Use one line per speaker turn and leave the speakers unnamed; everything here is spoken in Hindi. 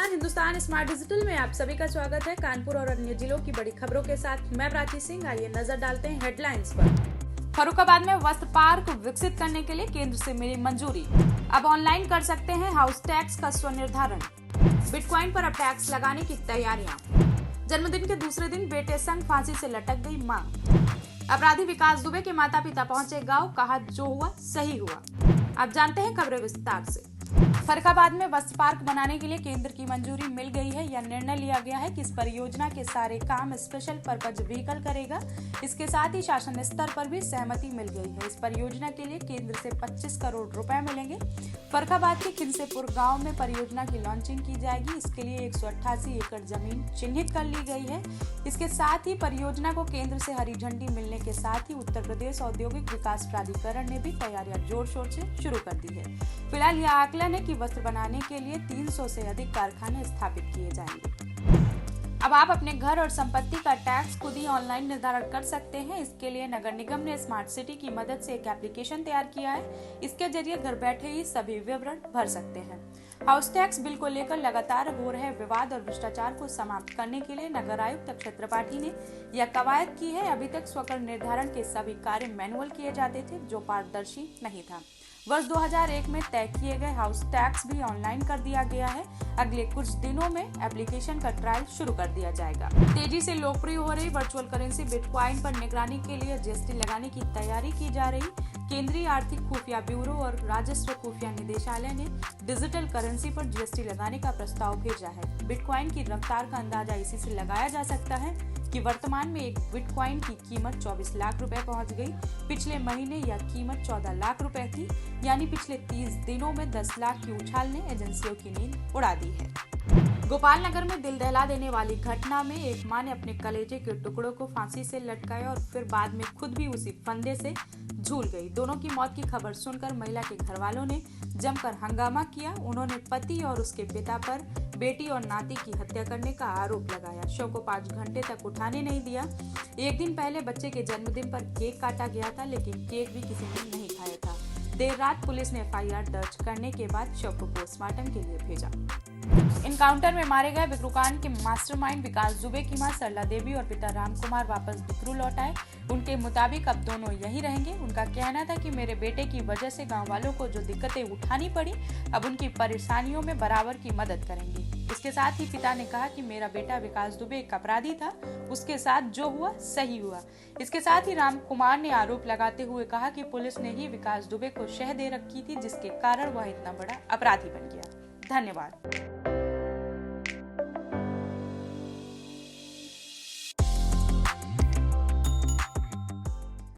नमस्कार, हिंदुस्तान स्मार्ट डिजिटल में आप सभी का स्वागत है। कानपुर और अन्य जिलों की बड़ी खबरों के साथ मैं प्राची सिंह। आइए नजर डालते हैं हेडलाइंस पर। फर्रुखाबाद में वस्त्र पार्क विकसित करने के लिए केंद्र से मिली मंजूरी। अब ऑनलाइन कर सकते हैं हाउस टैक्स का स्वनिर्धारण। बिटकॉइन पर अब टैक्स लगाने की तैयारियां। जन्मदिन के दूसरे दिन बेटे संग फांसी से लटक गई मां। अपराधी विकास दुबे के माता पिता पहुंचे गांव, कहा जो हुआ सही हुआ। अब जानते हैं खबरें विस्तार से। फर्रुखाबाद में वस्त्र पार्क बनाने के लिए केंद्र की मंजूरी मिल गई है। यह निर्णय लिया गया है कि इस परियोजना के सारे काम स्पेशल पर्पज व्हीकल करेगा। इसके साथ ही शासन स्तर पर भी सहमति मिल गई है। इस परियोजना के लिए केंद्र से 25 करोड़ रुपए मिलेंगे। फर्रुखाबाद के खिनसेपुर गांव में परियोजना की लॉन्चिंग की जाएगी। इसके लिए 188 एकड़ जमीन चिन्हित कर ली गई है। इसके साथ ही परियोजना को केंद्र से हरी झंडी मिलने के साथ ही उत्तर प्रदेश औद्योगिक विकास प्राधिकरण ने भी तैयारियां जोर शोर से शुरू कर दी है। फिलहाल यह आकलन है कि वस्त्र बनाने के लिए 300 से अधिक कारखाने स्थापित किए जाएंगे। अब आप अपने घर और संपत्ति का टैक्स खुद ही ऑनलाइन निर्धारण कर सकते हैं। इसके लिए नगर निगम ने स्मार्ट सिटी की मदद से एक एप्लीकेशन तैयार किया है। इसके जरिए घर बैठे ही सभी विवरण भर सकते हैं। हाउस टैक्स बिल को लेकर लगातार हो रहे विवाद और भ्रष्टाचार को समाप्त करने के लिए नगर आयुक्त अक्षय त्रिपाठी ने यह कवायद की है। अभी तक स्वकर निर्धारण के सभी कार्य मैनुअल किए जाते थे, जो पारदर्शी नहीं था। वर्ष 2001 में तय किए गए हाउस टैक्स भी ऑनलाइन कर दिया गया है। अगले कुछ दिनों में एप्लीकेशन का ट्रायल शुरू कर दिया जाएगा। तेजी से लोकप्रिय हो रही वर्चुअल करेंसी बिटकॉइन पर निगरानी के लिए जीएसटी लगाने की तैयारी की जा रही। केंद्रीय आर्थिक खुफिया ब्यूरो और राजस्व खुफिया निदेशालय ने डिजिटल करेंसी पर जीएसटी लगाने का प्रस्ताव भेजा है। बिटकॉइन की रफ्तार का अंदाजा इसी से लगाया जा सकता है कि वर्तमान में एक बिटकॉइन की कीमत 24 लाख रुपए पहुंच गई। पिछले महीने यह कीमत 14 लाख रुपए थी, यानी पिछले 30 दिनों में 10 लाख की उछाल ने एजेंसियों की नींद उड़ा दी है। गोपाल नगर में दिल दहला देने वाली घटना में एक मां ने अपने कलेजे के टुकड़ों को फांसी से लटकाया और फिर बाद में खुद भी उसी फंदे से झूल गई। दोनों की मौत की खबर सुनकर महिला के घर वालों ने जमकर हंगामा किया। उन्होंने पति और उसके पिता पर बेटी और नाती की हत्या करने का आरोप लगाया। शव को 5 घंटे तक उठाने नहीं दिया। एक दिन पहले बच्चे के जन्मदिन पर केक काटा गया था, लेकिन केक भी किसी ने नहीं खाया था। देर रात पुलिस ने एफआईआर दर्ज करने के बाद शव को पोस्टमार्टम के लिए भेजा। इनकाउंटर में मारे गए बिक्रूकांड के मास्टरमाइंड विकास दुबे की मां सरला देवी और पिता राम कुमार वापस बिक्रू लौट आए। उनके मुताबिक अब दोनों यहीं रहेंगे। उनका कहना था कि मेरे बेटे की वजह से गांव वालों को जो दिक्कतें उठानी पड़ी, अब उनकी परेशानियों में बराबर की मदद करेंगे। इसके साथ ही पिता ने कहा कि मेरा बेटा विकास दुबे एक अपराधी था, उसके साथ जो हुआ सही हुआ। इसके साथ ही राम कुमार ने आरोप लगाते हुए कहा कि पुलिस ने ही विकास दुबे को शह दे रखी थी, जिसके कारण वह इतना बड़ा अपराधी बन गया। धन्यवाद।